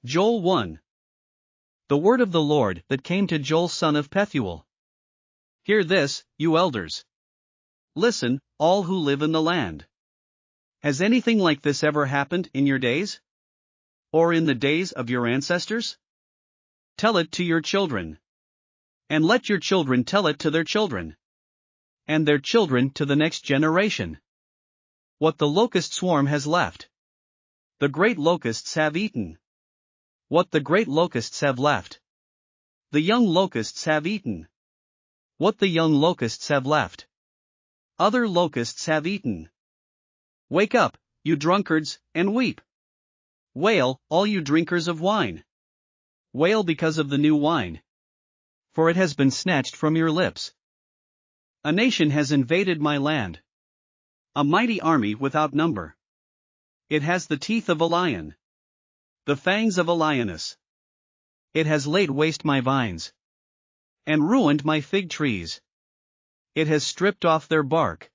Joel 1. The word of the Lord that came to Joel son of Pethuel. Hear this, you elders. Listen, all who live in the land. Has anything like this ever happened in your days? Or in the days of your ancestors? Tell it to your children. And let your children tell it to their children. And their children to the next generation. What the locust swarm has left. The great locusts have eaten. What the great locusts have left. The young locusts have eaten. What the young locusts have left. Other locusts have eaten. Wake up, you drunkards, and weep. Wail, all you drinkers of wine. Wail because of the new wine. For it has been snatched from your lips. A nation has invaded my land. A mighty army without number. It has the teeth of a lion. The fangs of a lioness. It has laid waste my vines. And ruined my fig trees. It has stripped off their bark.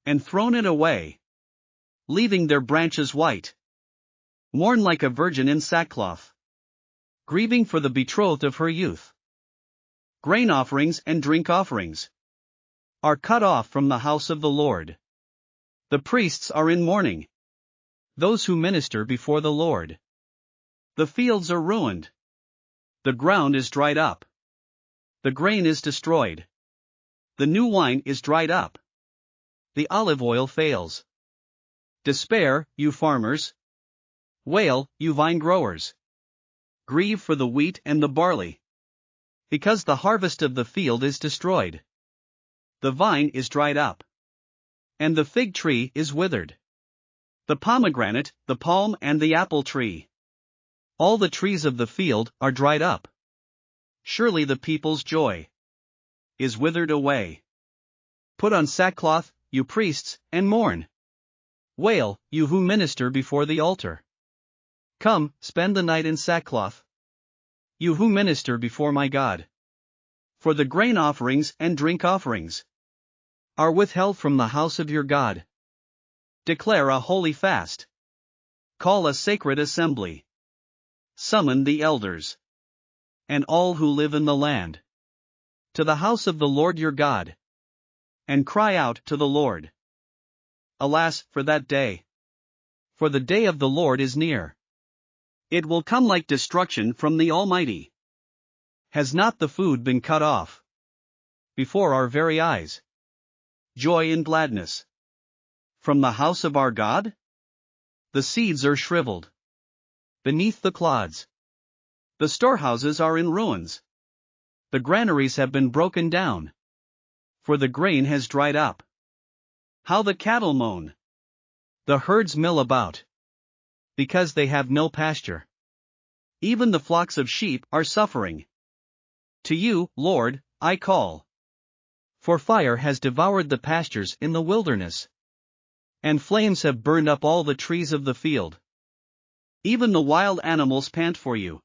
And thrown it away. Leaving their branches white. Worn like a virgin in sackcloth. Grieving for the betrothed of her youth. Grain offerings and drink offerings. Are cut off from the house of the Lord. The priests are in mourning. Those who minister before the Lord. The fields are ruined. The ground is dried up. The grain is destroyed. The new wine is dried up. The olive oil fails. Despair, you farmers. Wail, you vine growers. Grieve for the wheat and the barley. Because the harvest of the field is destroyed. The vine is dried up. And the fig tree is withered. The pomegranate, the palm and the apple tree. All the trees of the field are dried up. Surely the people's joy is withered away. Put on sackcloth, you priests, and mourn. Wail, you who minister before the altar. Come, spend the night in sackcloth. You who minister before my God. For the grain offerings and drink offerings are withheld from the house of your God. Declare a holy fast. Call a sacred assembly. Summon the elders. And all who live in the land. To the house of the Lord your God. And cry out to the Lord. Alas, for that day. For the day of the Lord is near. It will come like destruction from the Almighty. Has not the food been cut off? Before our very eyes. Joy and gladness. From the house of our God? The seeds are shriveled. Beneath the clods. The storehouses are in ruins. The granaries have been broken down. For the grain has dried up. How the cattle moan. The herds mill about. Because they have no pasture. Even the flocks of sheep are suffering. To you, Lord, I call. For fire has devoured the pastures in the wilderness. And flames have burned up all the trees of the field. Even the wild animals pant for you.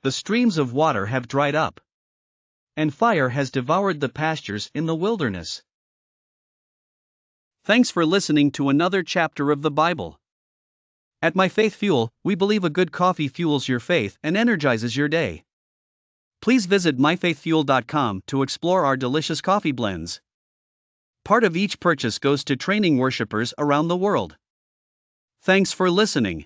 The streams of water have dried up. And fire has devoured the pastures in the wilderness. Thanks for listening to another chapter of the Bible. At My Faith Fuel, we believe a good coffee fuels your faith and energizes your day. Please visit myfaithfuel.com to explore our delicious coffee blends. Part of each purchase goes to training worshipers around the world. Thanks for listening.